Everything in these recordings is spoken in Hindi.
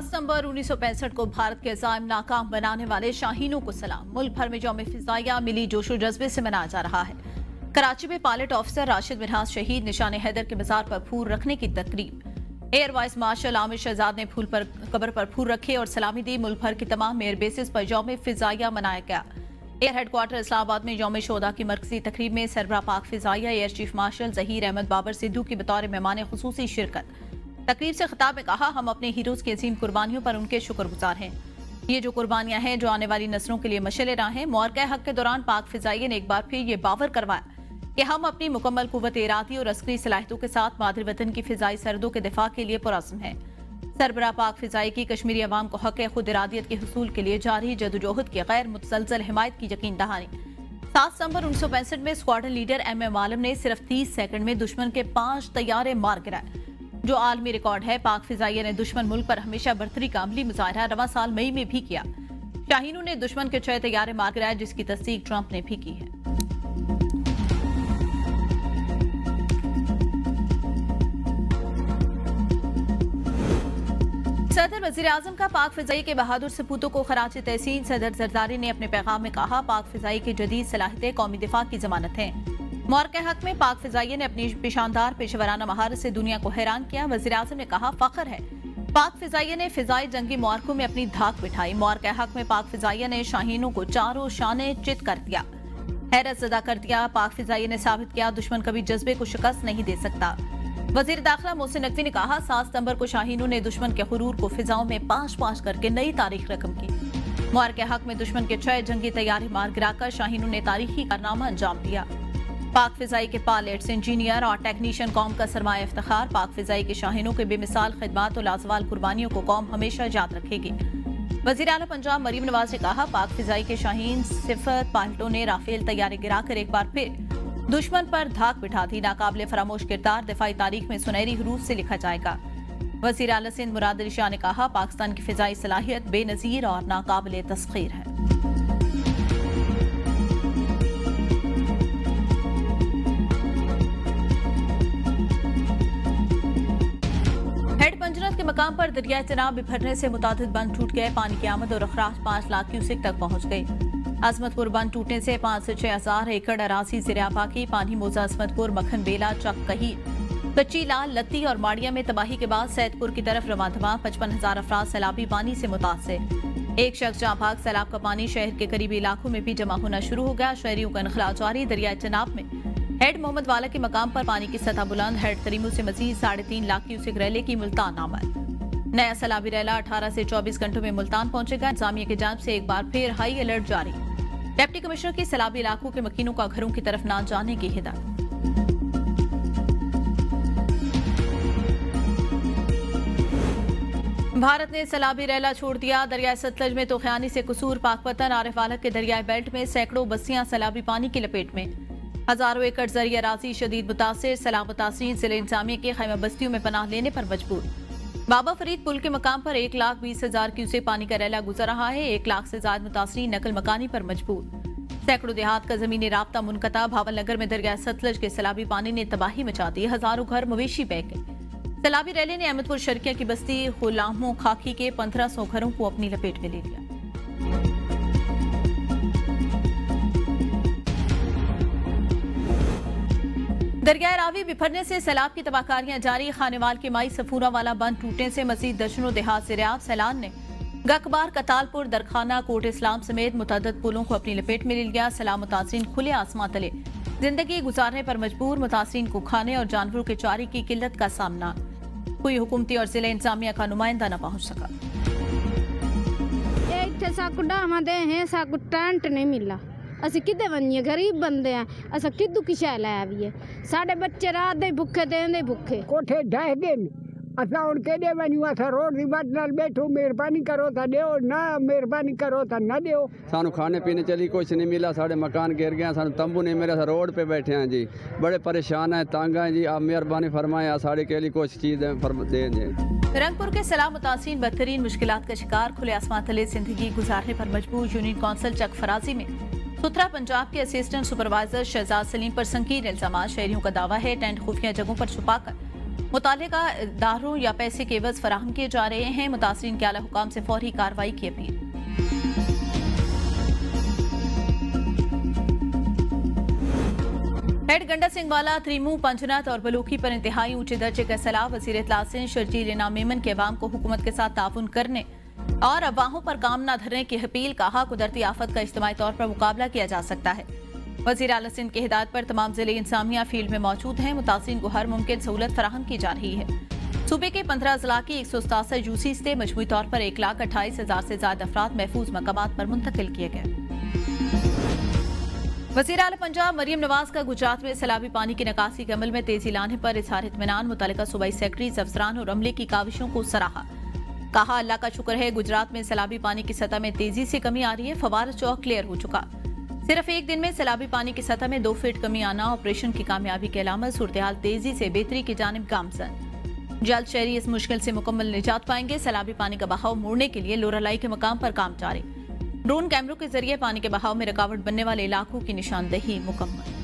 7 सितंबर 1965 को भारत के अज़ाइम नाकाम बनाने वाले शाहीनों को सलाम। मुल्क भर में यौम फिजाइया मिली जोशो जज्बे से मनाया जा रहा है। कराची में पायलट ऑफिसर राशिद मिन्हाज शहीद निशान हैदर के मजार पर फूल रखने की तकरीब। Air vice marshal Amir Shahzad ने कब्र पर फूल रखे और सलामी दी। मुल्क भर की तमाम एयर बेसिस पर यौम फिजाइया मनाया गया। एयर हेडक्वार्टर इस्लामाबाद में यौम शोदा की मरकजी तकरीब में सरबराह पाक फिजाइया air chief marshal Zaheer Ahmed Babar Sidhu की बतौर मेहमान खुसूसी शिरकत। तकरीब से खिताब में कहा, हम अपने हीरोज की अजीम कुर्बानियों पर उनके शुक्रगुजार हैं। ये जो कुर्बानियां हैं जो आने वाली नस्लों के लिए मशअल राह हैं। मुआरका हक के दौरान पाक फिजाइया ने एक बार फिर ये बावर करवाया कि हम अपनी मुकम्मल कुव्वत इरादी और अस्करी सलाहियतों के साथ मादर वतन की फिजाई सरहदों के दिफा के लिए पुरअज़्म हैं। सरबराह पाक फिजाई की कश्मीरी अवाम को हक खुद इरादियत के हुसूल के लिए जारी जदोजहद की गैर मुतसलसल हिमायत की यकीन दहानी। 7 सितंबर 1965 में स्क्वाड्रन लीडर MM आलम ने सिर्फ 30 सेकंड में दुश्मन के 5 तैयारे मार गिराए, जो आलमी रिकॉर्ड है। पाक फिजाइया ने दुश्मन मुल्क पर हमेशा बर्तरी का अमली मुजाहरा रवां साल मई में भी किया। शाहीनों ने दुश्मन के 6 तैयारे मार गिराए, जिसकी तस्दीक ट्रंप ने भी की है। सदर वजीर आजम का पाक फिजाई के बहादुर सपूतों को खराज तहसीन। सदर जरदारी ने अपने पैगाम में कहा, पाक फिजाई की जदीद सलाहियतें कौमी दिफा की जमानत हैं। मुआरका हक में पाक फिजाइया ने अपनी पेशानदार पेशेवराना महारत से दुनिया को हैरान किया। वजीर आजम ने कहा, फख्र है पाक फिजाइया ने फिजाई जंगी मुआरकों में अपनी धाक बिठाई। मुआरका हक में पाक फिजाइया ने शाहीनों को चारों शाने चित कर दिया, हैरत ज़दा कर दिया। पाक फिजाइया ने साबित किया, दुश्मन कभी जज्बे को शिकस्त नहीं दे सकता। वजीर दाखिला मोहसिन नकवी ने कहा, 7 सितंबर को शाहीनों ने दुश्मन के गुरूर को फिजाओं में पाश करके नई तारीख रकम की। मुआरके हक में दुश्मन के 6 जंगी तैयारे मार गिराकर शाहीनों ने तारीखी कारनामा अंजाम दिया। पाक फिजाई के पायलट्स, इंजीनियर और टेक्नीशियन कौम का सरमाया इफ्तिखार। पाक फिजाई के शाहीनों के बेमिसाल खिदमात और लाजवाल कुर्बानियों को कौम हमेशा याद रखेगी। वजीर आला पंजाब मरीम नवाज ने कहा, पाक फिजाई के शाहीन सिफर पायलटों ने राफेल तैयारे गिराकर एक बार फिर दुश्मन पर धाक बिठा दी। नाकाबिले फरामोश किरदार दिफाई तारीख में सुनहरी हरूफ से लिखा जाएगा। वजीर आला सिंध मुराद अली शाह ने कहा, पाकिस्तान की फिजाई सलाहियत बेनजीर और नाकाबिले तस्खीर है। हेड पंजरत के मकाम पर दरियाए चिनाब बिफरने से मुतादिद बंद टूट गए। पानी की आमद और अखराज 5 लाख क्यूसेक तक पहुंच गई। अजमतपुर बंद टूटने से 5 से 6 हजार एकड़ अराजी ज़िर-ए-आबा की पानी मोजा अजमतपुर मखन बेला चक कहीर कच्ची लाल लत्ती और माड़िया में तबाही के बाद सैदपुर की तरफ रवां धवा। 55,000 अफराद सैलाबी पानी से मुतासिर। एक शख्स जहां भाग सैलाब का पानी शहर के करीबी इलाकों में भी जमा होना शुरू हो गया। शहरियों का इनखला जारी। दरियाए चिनाब में हेड मोहम्मद वाला के मकाम पर पानी की सतह बुलंद। हेड तरीमू से मजीद 3.5 लाख क्यूसेक रैले की मुल्तान आमद। नया सैलाबी रैला 18 से 24 घंटों में मुल्तान पहुंचेगा। इंतजामिया की जानिब से एक बार फिर हाई अलर्ट जारी। डिप्टी कमिश्नर की सैलाबी इलाकों के मकीनों का घरों की तरफ न जाने की हिदायत। भारत ने सैलाबी रैला छोड़ दिया। दरियाए सतलज में तोख्यानी से कसूर। पाकपतन आरिफ वालक के दरियाई बेल्ट में सैकड़ों बस्तियां सैलाबी पानी की लपेट में। हजारों एकड़ जरिए अराजी शदीद मुतासिर। सैलाब मुतासिर जिले इंतजामिया के खैमा बस्तियों में पनाह लेने पर मजबूर। बाबा फरीद पुल के मकाम पर 1,20,000 क्यूसेक पानी का रैला गुजर रहा है। 1 लाख से ज्यादा मुतासरीन नकल मकानी पर मजबूर। सैकड़ों देहात का जमीनी राब्ता मुनकता। भावलनगर में दरिया सतलज के सैलाबी पानी ने तबाही मचा दी। हजारों घर मवेशी बह गए। सैलाबी रैले ने अहमदपुर शर्किया की बस्ती गुलामों खाकी के 1500 घरों को अपनी लपेट में ले लिया। दरियाए रावी बिफरने से सैलाब की तबाहकारियां जारी। खानेवाल के माई सफूरा वाला बंद टूटने से मजीद दर्जनों देहात ज़िर-ए-आब। सैलान ने गकबार, कतालपुर, दरखाना, कोट इस्लाम समेत मुतअद्दिद पुलों को अपनी लपेट में ले लिया। सैलाब मुतासरीन खुले आसमां तले जिंदगी गुजारने पर मजबूर। मुतासरीन को खाने और जानवरों के चारे की किल्लत का सामना। कोई हुकूमती और जिले इंतजामिया का नुमाइंदा न पहुंच सका। टेंट नहीं मिला। ਅਸੀਂ ਕਿੱਦੇ ਵੰਨੀਏ ਗਰੀਬ ਬੰਦੇ ਆ ਅਸਾਂ ਕਿੱਦੂ ਕਿਸ਼ਾ ਲੈ ਆਵੀਏ ਸਾਡੇ ਬੱਚੇ ਰਾਤ ਦੇ ਭੁੱਖੇ ਦੇਂਦੇ ਭੁੱਖੇ ਕੋਠੇ ਢਹਿ ਗਏ ਨੇ ਅਸਾਂ ਹੁਣ ਕਿਹਦੇ ਵੰਨੂ ਅਸਾਂ ਰੋਡ ਦੀ ਬਾਤ ਨਾਲ ਬੈਠੋ ਮਿਹਰਬਾਨੀ ਕਰੋ ਤਾਂ ਦਿਓ ਨਾ ਮਿਹਰਬਾਨੀ ਕਰੋ ਤਾਂ ਨਾ ਦਿਓ सानू खाने पीने चली कुछ नहीं मिला साढ़े मकान गिर गए सानू तंबू नहीं मिला रोड पे बैठे हैं जी बड़े परेशान हैं तंग हैं जी आप मेहरबानी फरमाएं साढ़े के लिए कुछ चीज़ दे दें। रंगपुर के सैलाब मुतासिरीन बदतरीन मुश्किलात का शिकार। खुले आसमां तले जिंदगी गुजारने पर मजबूर। यूनियन कौंसिल चक फराजी में सुथरा पंजाब के असिस्टेंट सुपरवाइजर शहजाद सलीम पर संगीन इल्जाम। शहरियों का दावा है टेंट खुफिया जगहों पर छुपाकर मुतालिका इदारों या पैसे के एवज फराहम किए जा रहे हैं। मुतासरीन के आला हुकाम से फौरी कार्रवाई की अपील। हेड गंडा सिंहवाला, त्रिमू, पंजनाथ और बलूखी पर इंतहाई ऊंचे दर्जे का सैलाब। वज़ीर इत्तला सिंध शर्जील इनाम मेमन के अवाम को हुकूमत के साथ ताउन करने और अफवाहों पर काम न धरने की अपील। कहा, कुदरती आफत का इज्तिमाई तौर पर मुकाबला किया जा सकता है। वज़ीर आला सिंध की हिदायत पर तमाम जिले इंतजामिया फील्ड में मौजूद हैं। मुतासिरीन को हर मुमकिन सहूलत फराहम की जा रही है। सूबे के 15 जिला की 167 यूसी से मजमूई तौर पर 1,28,000 से ज्यादा अफराद महफूज मकामात पर मुंतकिल किए गए। वज़ीर आला पंजाब मरियम नवाज का गुजरात में सैलाबी पानी की निकासी के अमल में तेजी लाने पर इजहार इत्मीनान। मुतल्लिका सूबाई सेक्रेटरीज, अफसरान और अमले की काविशों को सराहा। कहा, अल्लाह का शुक्र है गुजरात में सैलाबी पानी की सतह में तेजी से कमी आ रही है। फवारा चौक क्लियर हो चुका। सिर्फ एक दिन में सैलाबी पानी की सतह में 2 फीट कमी आना ऑपरेशन की कामयाबी के अलामत। सूरत-ए-हाल तेजी से बेहतरी की जानिब गामजन। जल्द शहरी इस मुश्किल से मुकम्मल निजात पाएंगे। सैलाबी पानी का बहाव मोड़ने के लिए लोरालाई के मकाम पर काम जारी। ड्रोन कैमरों के जरिए पानी के बहाव में रुकावट बनने वाले इलाकों की निशानदेही मुकम्मल।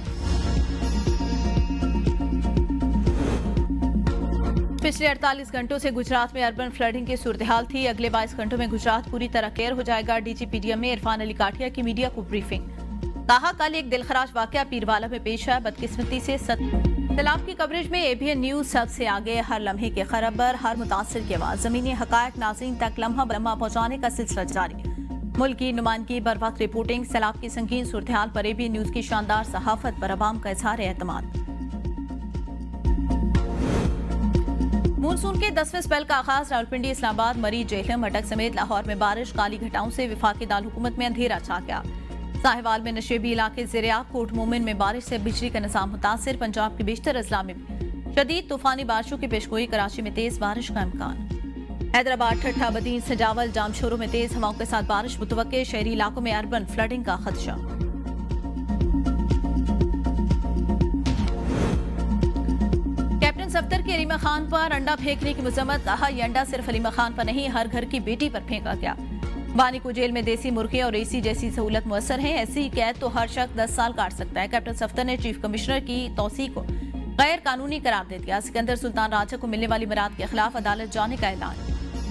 पिछले 48 घंटों से गुजरात में अर्बन फ्लडिंग की सूरत-हाल थी। अगले 22 घंटों में गुजरात पूरी तरह क्लियर हो जाएगा। DGPDM इरफान अली काठिया की मीडिया को ब्रीफिंग। कहा, कल एक दिलखराज वाकया पीरवाला में पेश आया। बदकिस्मती से सैलाब की कवरेज में ABN न्यूज सबसे आगे। हर लम्हे के खबर, हर मुतासिर की आवाज, जमीनी हकायक नाज़रीन तक लम्हा लम्हा पहुंचाने का सिलसिला जारी। मुल्क की नुमाइंदगी, बर वक्त रिपोर्टिंग, सैलाब की संगीन सूरत-हाल पर ABN न्यूज की शानदार सहाफत पर अवाम का इजहार एतमाद। मानसून के 10वें स्पेल का आगाज। रावलपिंडी, इस्लामाबाद, मरी, जेहलम, अटक समेत लाहौर में बारिश। काली घटाओं से वफाकी दारुल हुकूमत में अंधेरा छा गया। साहिवाल में नशेबी इलाके ज़ेर-ए-आब। कोट मोमिन में बारिश से बिजली का निज़ाम मुतासिर। पंजाब के बेशतर अजला में शदीद तूफानी बारिशों की पेशगोई। कराची में तेज बारिश का इम्कान। हैदराबाद, ठट्ठा, बदीन, सजावल, जामशोरों में तेज हवाओं के साथ बारिश मुतवक्के। शहरी इलाकों में अर्बन फ्लडिंग का खदशा। कैप्टन सफ्तर के अलीमा खान पर अंडा फेंकने की मजम्मत। कहा, यह अंडा सिर्फ अलीमा खान पर नहीं, हर घर की बेटी पर फेंका गया। वानी को जेल में देसी मुर्गे और AC जैसी सहूलत मुयसर है। ऐसी कैद तो हर शख्स 10 साल काट सकता है। कैप्टन सफ्तर ने चीफ कमिश्नर की तौसीक को गैर कानूनी करार दे दिया। सिकंदर सुल्तान राजा को मिलने वाली मराद के खिलाफ अदालत जाने का ऐलान।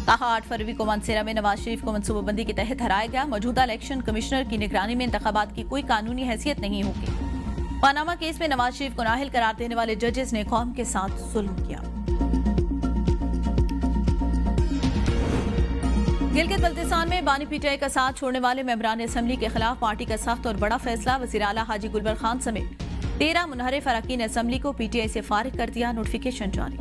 कहा, 8 फरवरी को मानसेरा में नवाज शरीफ को मनसूबाबंदी के तहत हराया गया। मौजूदा इलेक्शन कमिश्नर की निगरानी में इंतखाबात की कोई कानूनी हैसियत नहीं होगी। पानामा केस में नवाज शरीफ को नाअहल करार देने वाले जजेस ने कौम के साथ जुल्म किया। गिलगित बल्तिस्तान में बानी PTI का साथ छोड़ने वाले मेंबरान असम्बली के खिलाफ पार्टी का सख्त और बड़ा फैसला। वज़ीर आला हाजी गुलबर खान समेत 13 मुनहरिफ अरकान असम्बली को PTI से फारिग कर दिया। नोटिफिकेशन जारी।